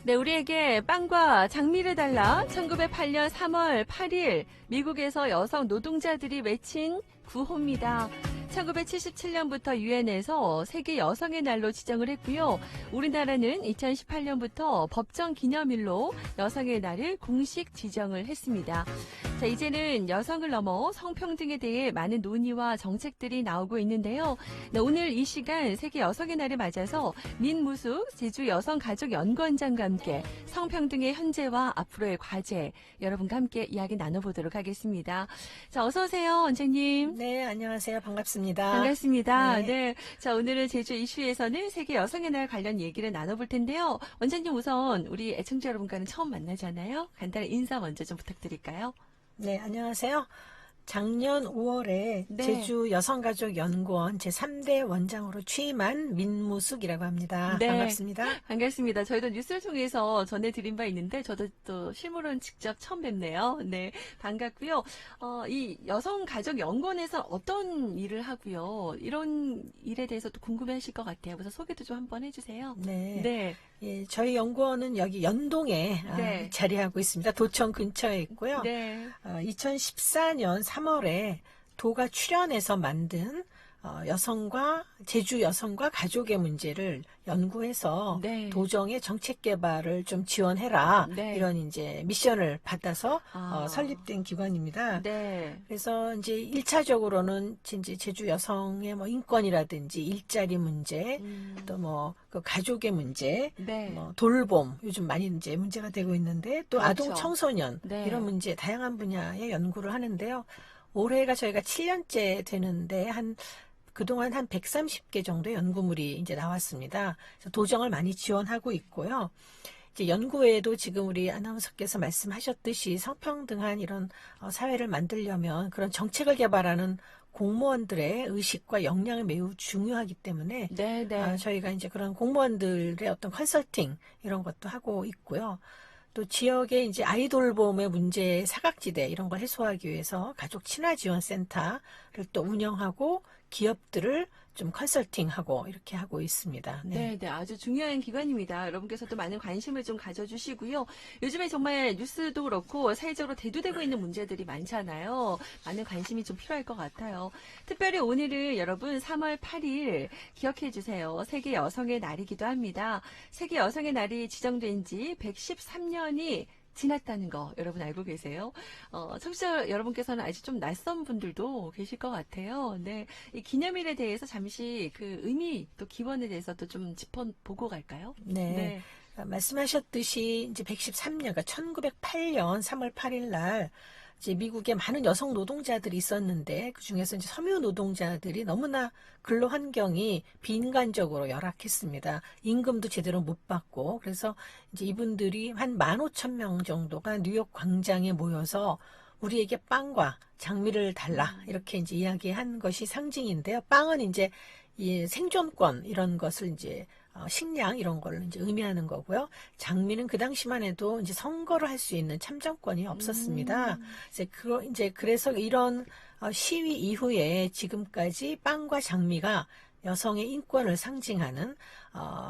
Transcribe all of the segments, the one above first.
네, 우리에게 빵과 장미를 달라 1908년 3월 8일 미국에서 여성 노동자들이 외친 구호입니다. 1977년부터 유엔에서 세계 여성의 날로 지정을 했고요. 우리나라는 2018년부터 법정 기념일로 여성의 날을 공식 지정을 했습니다. 자, 이제는 여성을 넘어 성평등에 대해 많은 논의와 정책들이 나오고 있는데요. 네, 오늘 이 시간 세계 여성의 날을 맞아서 민무숙 제주여성가족연구원장과 함께 성평등의 현재와 앞으로의 과제 여러분과 함께 이야기 나눠보도록 하겠습니다. 자, 어서 오세요, 원장님. 네, 안녕하세요. 반갑습니다. 반갑습니다. 네. 네. 자, 오늘은 제주 이슈에서는 세계 여성의 날 관련 얘기를 나눠볼 텐데요. 원장님 우선 우리 애청자 여러분과는 처음 만나잖아요. 간단한 인사 먼저 좀 부탁드릴까요? 네, 안녕하세요. 작년 5월에 네. 제주 여성가족연구원 제3대 원장으로 취임한 민무숙이라고 합니다. 네. 반갑습니다. 반갑습니다. 저희도 뉴스를 통해서 전해드린 바 있는데 저도 또 실물은 직접 처음 뵙네요. 네, 반갑고요. 이 여성가족연구원에서 어떤 일을 하고요. 이런 일에 대해서 또 궁금해하실 것 같아요. 그래서 소개도 좀 한번 해주세요. 네. 네. 예, 저희 연구원은 여기 연동에 네. 자리하고 있습니다. 도청 근처에 있고요. 네. 2014년 3월에 도가 출연해서 만든 여성과 제주 여성과 가족의 문제를 연구해서 네. 도정의 정책 개발을 좀 지원해라. 네. 이런 이제 미션을 받아서 아. 설립된 기관입니다. 네. 그래서 이제 1차적으로는 이제 제주 여성의 뭐 인권이라든지 일자리 문제, 또 뭐 그 가족의 문제, 네. 뭐 돌봄 요즘 많이 이제 문제가 되고 있는데 또 그렇죠. 아동 청소년 네. 이런 문제 다양한 분야의 연구를 하는데요. 올해가 저희가 7년째 되는데 그동안 한 130개 정도의 연구물이 이제 나왔습니다. 그래서 도정을 많이 지원하고 있고요. 이제 연구 외에도 지금 우리 아나운서께서 말씀하셨듯이 성평등한 이런 사회를 만들려면 그런 정책을 개발하는 공무원들의 의식과 역량이 매우 중요하기 때문에 네, 네. 저희가 이제 그런 공무원들의 어떤 컨설팅 이런 것도 하고 있고요. 또 지역의 이제 아이돌봄의 문제 사각지대 이런 걸 해소하기 위해서 가족 친화 지원 센터를 또 운영하고 기업들을 좀 컨설팅하고 이렇게 하고 있습니다. 네, 네, 아주 중요한 기관입니다. 여러분께서도 많은 관심을 좀 가져주시고요. 요즘에 정말 뉴스도 그렇고 사회적으로 대두되고 있는 문제들이 많잖아요. 많은 관심이 좀 필요할 것 같아요. 특별히 오늘은 여러분 3월 8일 기억해 주세요. 세계 여성의 날이기도 합니다. 세계 여성의 날이 지정된 지 113년이 지났다는 거 여러분 알고 계세요? 청취자 여러분께서는 아직 좀 낯선 분들도 계실 것 같아요. 네, 이 기념일에 대해서 잠시 그 의미 또 기원에 대해서도 좀 짚어보고 갈까요? 네. 말씀하셨듯이 이제 113년, 그러니까 1908년 3월 8일 날 이제 미국에 많은 여성 노동자들이 있었는데 그 중에서 이제 섬유 노동자들이 너무나 근로 환경이 비인간적으로 열악했습니다. 임금도 제대로 못 받고 그래서 이제 이분들이 한 15,000명 정도가 뉴욕 광장에 모여서 우리에게 빵과 장미를 달라 이렇게 이제 이야기한 것이 상징인데요. 빵은 이제 이 생존권 이런 것을 이제 식량 이런 걸 이제 의미하는 거고요. 장미는 그 당시만 해도 이제 선거를 할 수 있는 참정권이 없었습니다. 그래서 이런 시위 이후에 지금까지 빵과 장미가 여성의 인권을 상징하는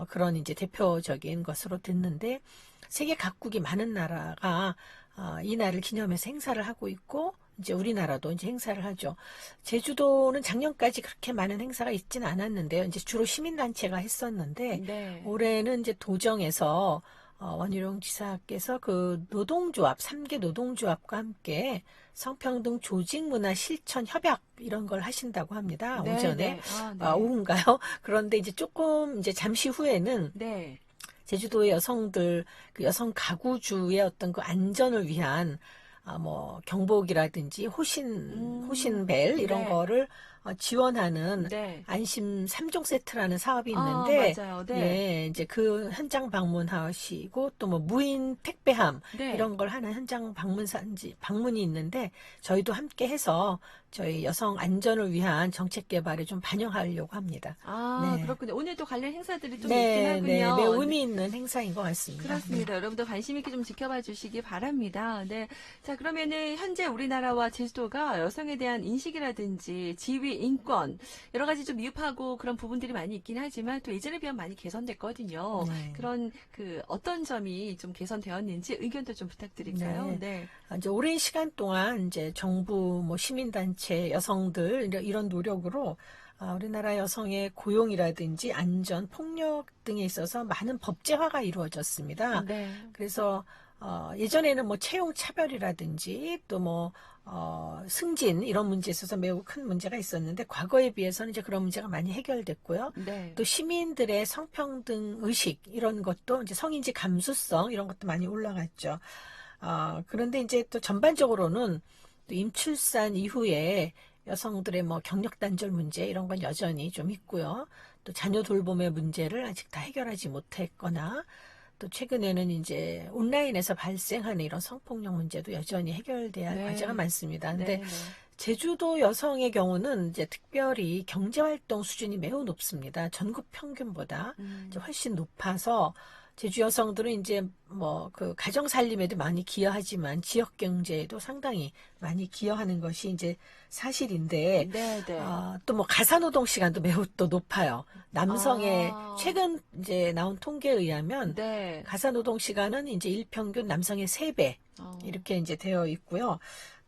그런 이제 대표적인 것으로 됐는데 세계 각국이 많은 나라가 이 날을 기념해서 행사를 하고 있고 이제 우리나라도 이제 행사를 하죠. 제주도는 작년까지 그렇게 많은 행사가 있지는 않았는데요. 이제 주로 시민단체가 했었는데 네. 올해는 이제 도정에서 원희룡 지사께서 그 노동조합, 3개 노동조합과 함께 성평등 조직문화 실천 협약 이런 걸 하신다고 합니다. 네, 오전에. 네. 네. 오후인가요? 그런데 이제 조금 이제 잠시 후에는 네. 제주도의 여성들, 그 여성 가구주의 어떤 그 안전을 위한 뭐 경복이라든지 호신벨 이런 네. 거를 지원하는 네. 안심 3종 세트라는 사업이 있는데 맞아요. 네. 예, 이제 그 현장 방문하시고 또 뭐 무인 택배함 네. 이런 걸 하는 현장 방문이 있는데 저희도 함께 해서 저희 여성 안전을 위한 정책 개발에 좀 반영하려고 합니다. 네. 그렇군요. 오늘도 관련 행사들이 좀 있긴 네, 하군요. 네, 매우 의미 있는 행사인 것 같습니다. 그렇습니다. 여러분도 관심 있게 좀 지켜봐 주시기 바랍니다. 네. 자, 그러면은 현재 우리나라와 제주도가 여성에 대한 인식이라든지 지위, 인권 여러 가지 좀 미흡하고 그런 부분들이 많이 있긴 하지만 또 예전에 비하면 많이 개선됐거든요. 네. 그런 그 어떤 점이 좀 개선되었는지 의견도 좀 부탁드릴까요? 네. 네. 이제 오랜 시간 동안 이제 정부, 뭐 시민단체, 여성들 이런 노력으로 우리나라 여성의 고용이라든지 안전, 폭력 등에 있어서 많은 법제화가 이루어졌습니다. 네. 그래서 예전에는 뭐 채용 차별이라든지 또 뭐 승진 이런 문제에 있어서 매우 큰 문제가 있었는데 과거에 비해서는 이제 그런 문제가 많이 해결됐고요. 네. 또 시민들의 성평등 의식 이런 것도 이제 성인지 감수성 이런 것도 많이 올라갔죠. 그런데 이제 또 전반적으로는 또 임출산 이후에 여성들의 뭐 경력 단절 문제 이런 건 여전히 좀 있고요. 또 자녀 돌봄의 문제를 아직 다 해결하지 못했거나 또 최근에는 이제 온라인에서 발생하는 이런 성폭력 문제도 여전히 해결돼야 할 네. 과제가 많습니다. 네. 근데 네. 제주도 여성의 경우는 이제 특별히 경제활동 수준이 매우 높습니다. 전국 평균보다 이제 훨씬 높아서 제주 여성들은 이제 뭐 그 가정 살림에도 많이 기여하지만 지역 경제에도 상당히 많이 기여하는 것이 이제 사실인데 네. 네. 또 뭐 가사노동 시간도 매우 또 높아요. 남성의 최근 이제 나온 통계에 의하면 네. 가사노동 시간은 이제 일평균 남성의 3배 이렇게 이제 되어 있고요.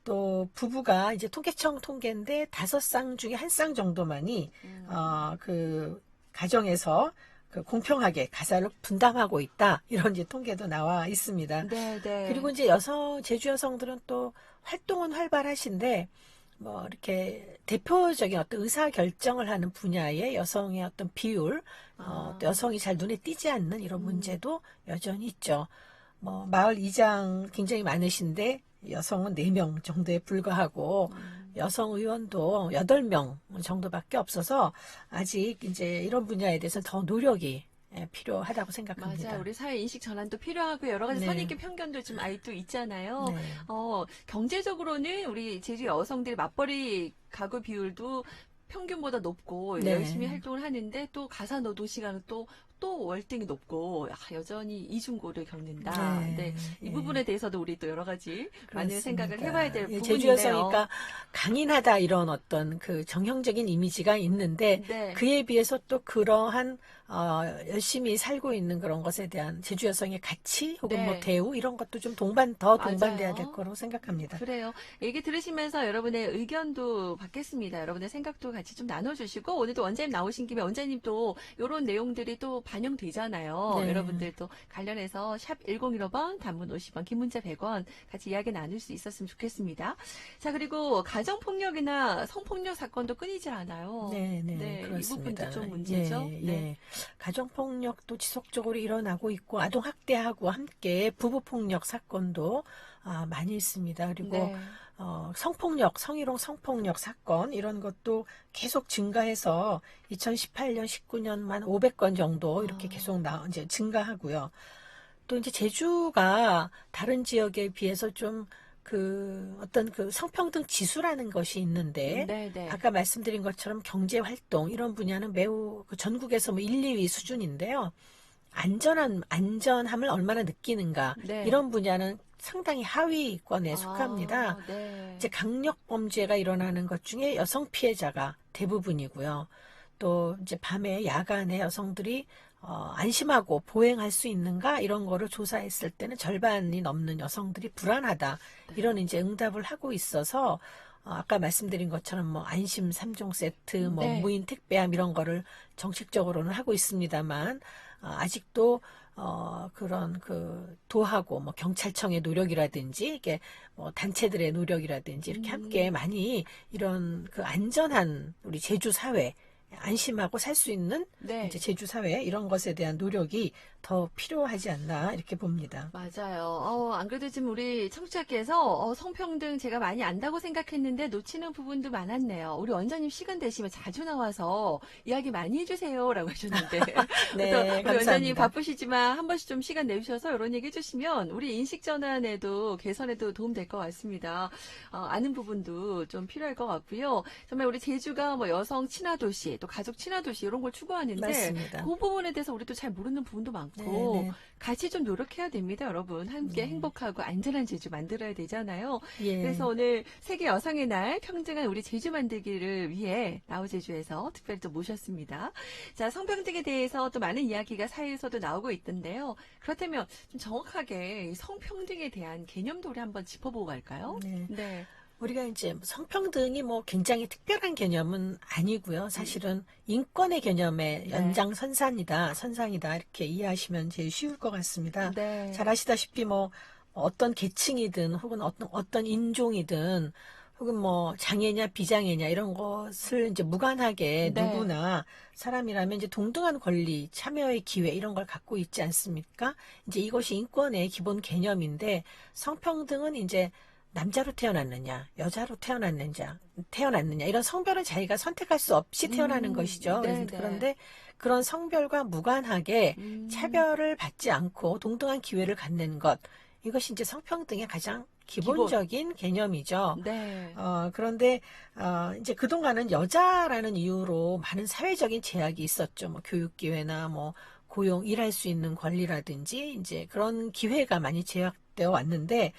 또 부부가 이제 통계청 통계인데 5쌍 중에 1쌍 정도만이 그 가정에서 그 공평하게 가사를 분담하고 있다 이런 이제 통계도 나와 있습니다. 네. 네. 그리고 이제 제주 여성들은 또 활동은 활발하신데 뭐 이렇게 대표적인 어떤 의사 결정을 하는 분야의 여성의 어떤 비율, 또 여성이 잘 눈에 띄지 않는 이런 문제도 여전히 있죠. 뭐 마을 이장 굉장히 많으신데 여성은 4명 정도에 불과하고 여성 의원도 8명 정도밖에 없어서 아직 이제 이런 분야에 대해서 더 노력이 필요하다고 생각합니다. 맞아요. 우리 사회 인식 전환도 필요하고 여러 가지 네. 선입견 편견도 좀 아직도 있잖아요. 네. 경제적으로는 우리 제주 여성들의 맞벌이 가구 비율도 평균보다 높고 네. 열심히 활동을 하는데 또 가사 노동 시간은 또 월등히 높고 여전히 이중고를 겪는다. 네. 네. 이 예. 부분에 대해서도 우리 또 여러 가지 많은 그렇습니다. 생각을 해봐야 될 예, 부분이네요. 제주 여성이니까 강인하다 이런 어떤 그 정형적인 이미지가 있는데 네. 그에 비해서 또 그러한 열심히 살고 있는 그런 것에 대한 제주 여성의 가치 혹은 네. 뭐 대우 이런 것도 좀 동반돼야 맞아요. 될 거라고 생각합니다. 그래요. 얘기 들으시면서 여러분의 의견도 받겠습니다. 여러분의 생각도 같이 좀 나눠주시고 오늘도 원장님 나오신 김에 원장님 또 이런 내용들이 또 반영되잖아요. 네. 여러분들도 관련해서 샵 1015번 단문 50원 긴 문자 100원 같이 이야기 나눌 수 있었으면 좋겠습니다. 자 그리고 가정폭력이나 성폭력 사건도 끊이질 않아요. 네, 이 그렇습니다. 부분도 좀 문제죠. 예, 네. 예. 가정폭력도 지속적으로 일어나고 있고 아동학대하고 함께 부부폭력 사건도 많이 있습니다. 그리고 네. 성폭력, 성희롱 성폭력 사건 이런 것도 계속 증가해서 2018년, 19년만 500건 정도 이렇게 계속 이제 증가하고요. 또 이제 제주가 다른 지역에 비해서 좀 그 어떤 그 성평등 지수라는 것이 있는데 네. 아까 말씀드린 것처럼 경제 활동 이런 분야는 매우 그 전국에서 뭐 1, 2위 수준인데요. 안전함을 얼마나 느끼는가 네. 이런 분야는 상당히 하위권에 속합니다. 네. 이제 강력 범죄가 일어나는 것 중에 여성 피해자가 대부분이고요. 또 이제 밤에 야간에 여성들이 안심하고 보행할 수 있는가 이런 거를 조사했을 때는 절반이 넘는 여성들이 불안하다 이런 이제 응답을 하고 있어서 아까 말씀드린 것처럼 뭐 안심 3종 세트, 뭐 네. 무인 택배함 이런 거를 정책적으로는 하고 있습니다만 아직도 그런 그 도하고 뭐 경찰청의 노력이라든지 이게 뭐 단체들의 노력이라든지 이렇게 함께 많이 이런 그 안전한 우리 제주 사회 안심하고 살 수 있는 네. 이제 제주 사회 이런 것에 대한 노력이 더 필요하지 않나 이렇게 봅니다. 맞아요. 안 그래도 지금 우리 청취자께서 성평등 제가 많이 안다고 생각했는데 놓치는 부분도 많았네요. 우리 원장님 시간 되시면 자주 나와서 이야기 많이 해주세요. 라고 하셨는데. 네, 또 우리 원장님 감사합니다. 바쁘시지만 한 번씩 좀 시간 내주셔서 이런 얘기 해주시면 우리 인식 전환에도 개선에도 도움 될 것 같습니다. 아는 부분도 좀 필요할 것 같고요. 정말 우리 제주가 뭐 여성 친화 도시 또 가족 친화 도시 이런 걸 추구하는데 맞습니다. 그 부분에 대해서 우리도 잘 모르는 부분도 많고 않고 네. 같이 좀 노력해야 됩니다, 여러분. 함께 네. 행복하고 안전한 제주 만들어야 되잖아요. 예. 그래서 오늘 세계 여성의 날 평등한 우리 제주 만들기를 위해 나우제주에서 특별히 또 모셨습니다. 자, 성평등에 대해서 또 많은 이야기가 사회에서도 나오고 있던데요. 그렇다면 좀 정확하게 이 성평등에 대한 개념도 우리 한번 짚어보고 갈까요? 네. 네. 우리가 이제 성평등이 뭐 굉장히 특별한 개념은 아니고요. 사실은 인권의 개념의 네. 선상이다 이렇게 이해하시면 제일 쉬울 것 같습니다. 네. 잘 아시다시피 뭐 어떤 계층이든 혹은 어떤 인종이든 혹은 뭐 장애냐 비장애냐 이런 것을 이제 무관하게 네. 누구나 사람이라면 이제 동등한 권리, 참여의 기회 이런 걸 갖고 있지 않습니까? 이제 이것이 인권의 기본 개념인데 성평등은 이제 남자로 태어났느냐, 여자로 태어났느냐, 이런 성별은 자기가 선택할 수 없이 태어나는 것이죠. 네, 네. 그런데 그런 성별과 무관하게 차별을 받지 않고 동등한 기회를 갖는 것, 이것이 이제 성평등의 가장 기본적인 개념이죠. 네. 그런데, 이제 그동안은 여자라는 이유로 많은 사회적인 제약이 있었죠. 뭐 교육기회나 뭐 일할 수 있는 권리라든지 이제 그런 기회가 많이 제약되어 왔는데,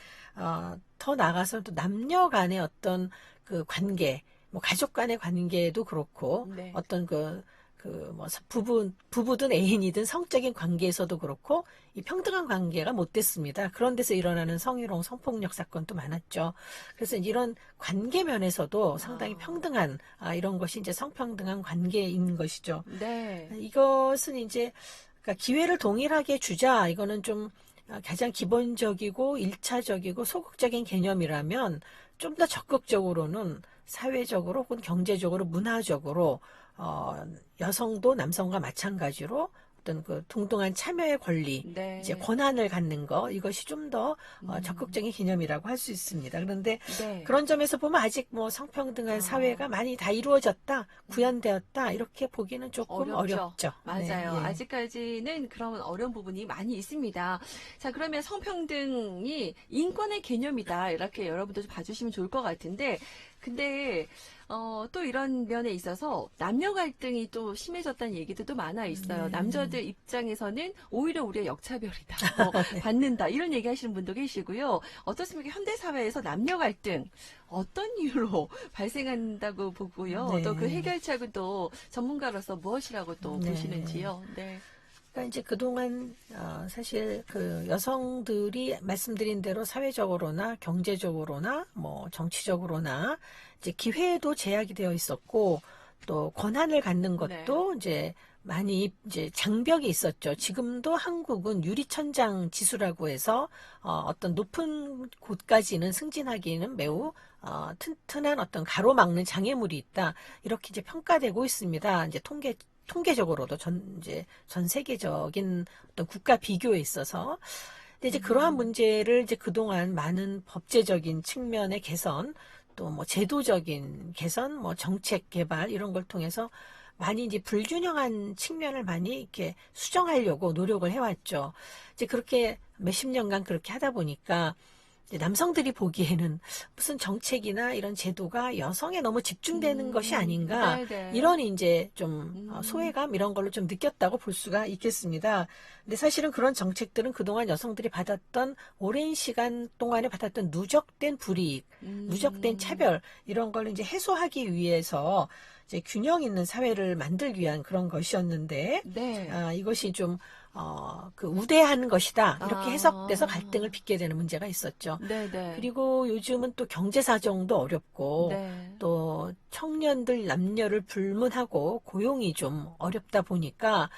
더 나아가서 또 남녀 간의 어떤 그 관계, 뭐 가족 간의 관계도 그렇고, 네. 어떤 뭐 부부든 애인이든 성적인 관계에서도 그렇고, 이 평등한 관계가 못 됐습니다. 그런 데서 일어나는 성희롱, 성폭력 사건도 많았죠. 그래서 이런 관계 면에서도 상당히 평등한, 이런 것이 이제 성평등한 관계인 것이죠. 네. 이것은 이제, 그러니까 기회를 동일하게 주자, 이거는 좀 가장 기본적이고 일차적이고 소극적인 개념이라면 좀 더 적극적으로는 사회적으로 혹은 경제적으로 문화적으로 여성도 남성과 마찬가지로 어떤 그 동등한 참여의 권리, 네. 이제 권한을 갖는 거 이것이 좀 더 적극적인 개념이라고 할 수 있습니다. 그런데 네. 그런 점에서 보면 아직 뭐 성평등한 사회가 많이 다 이루어졌다, 구현되었다 이렇게 보기는 조금 어렵죠. 맞아요. 네, 예. 아직까지는 그런 어려운 부분이 많이 있습니다. 자, 그러면 성평등이 인권의 개념이다. 이렇게 여러분들 좀 봐주시면 좋을 것 같은데, 근데 또 이런 면에 있어서 남녀 갈등이 또 심해졌다는 얘기도 또 많아 있어요. 네. 남자들 입장에서는 오히려 우리가 역차별이다, 받는다 이런 얘기하시는 분도 계시고요. 어떻습니까? 현대 사회에서 남녀 갈등 어떤 이유로 발생한다고 보고요. 네. 또 그 해결책은 또 전문가로서 무엇이라고 또 네. 보시는지요? 네. 그러니까 이제 그동안 사실 그 여성들이 말씀드린 대로 사회적으로나 경제적으로나 뭐 정치적으로나 이제 기회에도 제약이 되어 있었고 또 권한을 갖는 것도 이제 많이 이제 장벽이 있었죠. 지금도 한국은 유리천장 지수라고 해서 어떤 높은 곳까지는 승진하기는 매우 튼튼한 어떤 가로막는 장애물이 있다. 이렇게 이제 평가되고 있습니다. 이제 통계적으로도 이제 전 세계적인 어떤 국가 비교에 있어서. 근데 이제 그러한 문제를 이제 그동안 많은 법제적인 측면의 개선, 또 뭐 제도적인 개선, 뭐 정책 개발 이런 걸 통해서 많이 이제 불균형한 측면을 많이 이렇게 수정하려고 노력을 해왔죠. 이제 그렇게 몇십 년간 그렇게 하다 보니까 이제 남성들이 보기에는 무슨 정책이나 이런 제도가 여성에 너무 집중되는 것이 아닌가, 네네. 이런 이제 좀 소외감 이런 걸로 좀 느꼈다고 볼 수가 있겠습니다. 근데 사실은 그런 정책들은 그동안 여성들이 받았던 오랜 시간 동안에 받았던 누적된 불이익, 누적된 차별 이런 걸 이제 해소하기 위해서 이제 균형 있는 사회를 만들기 위한 그런 것이었는데, 네. 이것이 좀 그 우대한 것이다 이렇게 아. 해석돼서 갈등을 빚게 되는 문제가 있었죠. 네네. 그리고 요즘은 또 경제 사정도 어렵고 네. 또 청년들 남녀를 불문하고 고용이 좀 어렵다 보니까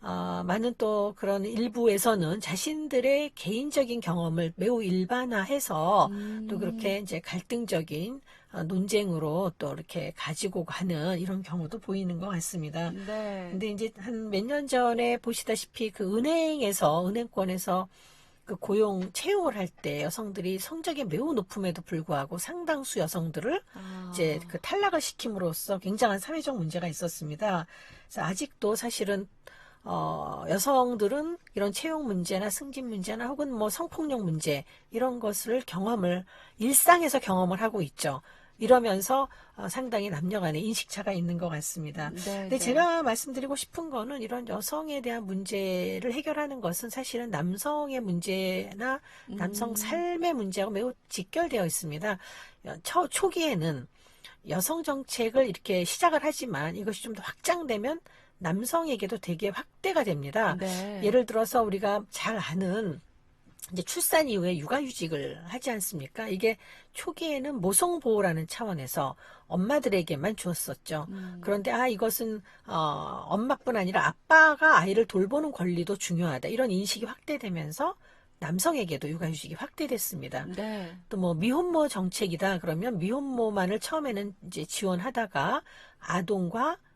많은 또 그런 일부에서는 자신들의 개인적인 경험을 매우 일반화해서 또 그렇게 이제 갈등적인 논쟁으로 또 이렇게 가지고 가는 이런 경우도 보이는 것 같습니다. 네. 근데 이제 한 몇 년 전에 보시다시피 그 은행권에서 그 채용을 할 때 여성들이 성적이 매우 높음에도 불구하고 상당수 여성들을 이제 그 탈락을 시킴으로써 굉장한 사회적 문제가 있었습니다. 그래서 아직도 사실은 여성들은 이런 채용 문제나 승진 문제나 혹은 뭐 성폭력 문제 이런 것을 일상에서 경험을 하고 있죠. 이러면서 상당히 남녀 간의 인식차가 있는 것 같습니다. 네, 근데 네. 제가 말씀드리고 싶은 거는 이런 여성에 대한 문제를 해결하는 것은 사실은 남성의 문제나 남성 삶의 문제하고 매우 직결되어 있습니다. 초기에는 여성 정책을 이렇게 시작을 하지만 이것이 좀 더 확장되면 남성에게도 되게 확대가 됩니다. 네. 예를 들어서 우리가 잘 아는 이제 출산 이후에 육아휴직을 하지 않습니까? 이게 초기에는 모성보호라는 차원에서 엄마들에게만 주었었죠. 그런데 이것은 엄마뿐 아니라 아빠가 아이를 돌보는 권리도 중요하다. 이런 인식이 확대되면서 남성에게도 육아휴직이 확대됐습니다. 네. 또 뭐 미혼모 정책이다 그러면 미혼모만을 처음에는 이제 지원하다가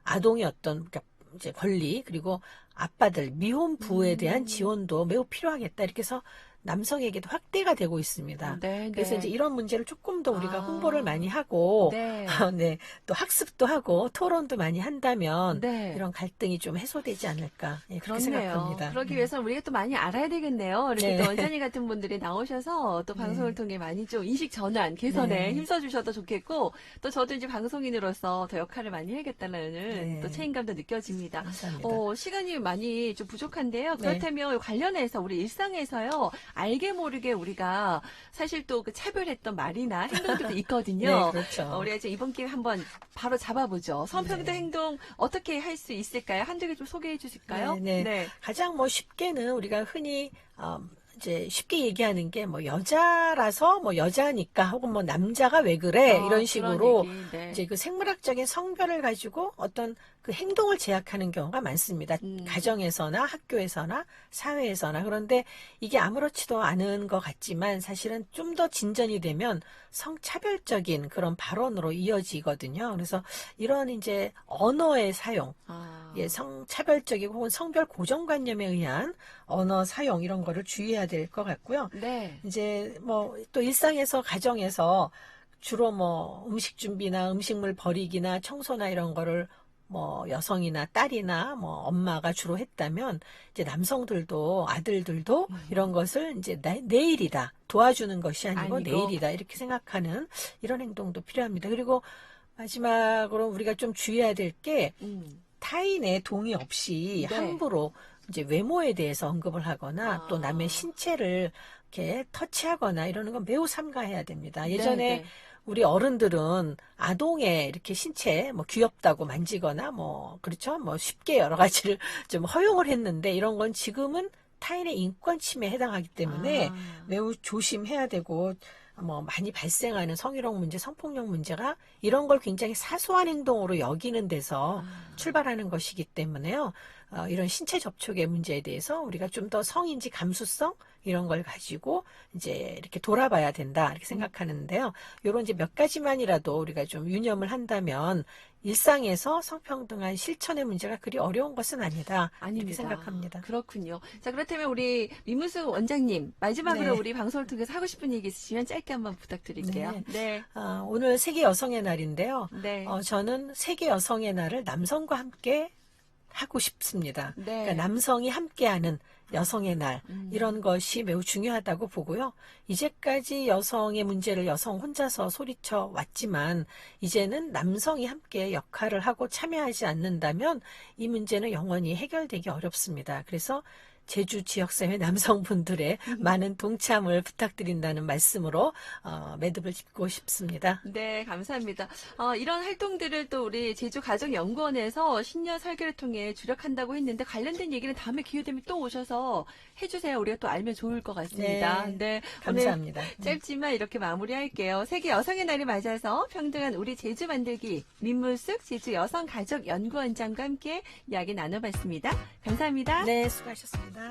아동의 어떤 그러니까 이제 권리 그리고 아빠들 미혼 부부에 대한 지원도 매우 필요하겠다 이렇게 해서 남성에게도 확대가 되고 있습니다. 네, 그래서 네. 이제 이런 문제를 조금 더 우리가 아. 홍보를 많이 하고 네. 네, 또 학습도 하고 토론도 많이 한다면 네. 이런 갈등이 좀 해소되지 않을까 그렇게 그렇네요. 생각합니다. 그러기 위해서는 우리가 또 많이 알아야 되겠네요. 이렇게 네. 또 원장님 같은 분들이 나오셔서 또 방송을 통해 많이 좀 인식 전환, 개선에 네. 힘써주셔도 좋겠고, 또 저도 이제 방송인으로서 더 역할을 많이 해야겠다는 네. 또 책임감도 느껴집니다. 감사합니다. 시간이 많이 좀 부족한데요. 네. 그렇다면 관련해서 우리 일상에서요, 알게 모르게 우리가 사실 또 그 차별했던 말이나 행동들도 있거든요. 네, 그렇죠. 우리가 이제 이번 기회에 한번 바로 잡아보죠. 성평등 네. 행동 어떻게 할 수 있을까요? 한두 개 좀 소개해 주실까요? 네. 가장 뭐 쉽게는 우리가 흔히 이제 쉽게 얘기하는 게 뭐 여자라서 뭐 여자니까 혹은 뭐 남자가 왜 그래 이런 식으로 그런 얘기, 네. 이제 그 생물학적인 성별을 가지고 어떤 그 행동을 제약하는 경우가 많습니다. 가정에서나 학교에서나 사회에서나. 그런데 이게 아무렇지도 않은 것 같지만 사실은 좀 더 진전이 되면 성차별적인 그런 발언으로 이어지거든요. 그래서 이런 이제 언어의 사용, 성차별적이고 혹은 성별 고정관념에 의한 언어 사용 이런 거를 주의해야 될 것 같고요. 네. 이제 뭐 또 일상에서 가정에서 주로 뭐 음식 준비나 음식물 버리기나 청소나 이런 거를 뭐 여성이나 딸이나 뭐 엄마가 주로 했다면 이제 남성들도 아들들도 이런 것을 이제 내일이다 도와주는 것이 아니고 내일이다 이렇게 생각하는 이런 행동도 필요합니다. 그리고 마지막으로 우리가 좀 주의해야 될 게 타인의 동의 없이 네. 함부로 이제 외모에 대해서 언급을 하거나 또 남의 신체를 이렇게 터치하거나 이러는 건 매우 삼가해야 됩니다. 예전에 네. 우리 어른들은 아동의 이렇게 신체 뭐 귀엽다고 만지거나 뭐 그렇죠 뭐 쉽게 여러 가지를 좀 허용을 했는데 이런 건 지금은 타인의 인권 침해에 해당하기 때문에 매우 조심해야 되고 뭐 많이 발생하는 성희롱 문제, 성폭력 문제가 이런 걸 굉장히 사소한 행동으로 여기는 데서 출발하는 것이기 때문에요. 이런 신체 접촉의 문제에 대해서 우리가 좀 더 성인지 감수성 이런 걸 가지고 이제 이렇게 돌아봐야 된다 이렇게 생각하는데요. 요런 이제 몇 가지만이라도 우리가 좀 유념을 한다면 일상에서 성평등한 실천의 문제가 그리 어려운 것은 아니다. 이렇게 생각합니다. 그렇군요. 자, 그렇다면 우리 민무수 원장님 마지막으로 네. 우리 방송을 통해서 하고 싶은 얘기 있으시면 짧게 한번 부탁드릴게요. 네. 오늘 세계 여성의 날인데요. 네. 저는 세계 여성의 날을 남성과 함께 하고 싶습니다. 네. 그러니까 남성이 함께하는 여성의 날 이런 것이 매우 중요하다고 보고요. 이제까지 여성의 문제를 여성 혼자서 소리쳐 왔지만 이제는 남성이 함께 역할을 하고 참여하지 않는다면 이 문제는 영원히 해결되기 어렵습니다. 그래서 제주 지역사회 남성분들의 많은 동참을 부탁드린다는 말씀으로 매듭을 짚고 싶습니다. 네, 감사합니다. 이런 활동들을 또 우리 제주가족연구원에서 신년 설계를 통해 주력한다고 했는데 관련된 얘기는 다음에 기회되면 또 오셔서 해주세요. 우리가 또 알면 좋을 것 같습니다. 네, 감사합니다. 오늘 짧지만 이렇게 마무리할게요. 세계 여성의 날을 맞아서 평등한 우리 제주 만들기 민물숙 제주여성가족연구원장과 함께 이야기 나눠봤습니다. 감사합니다. 네, 수고하셨습니다.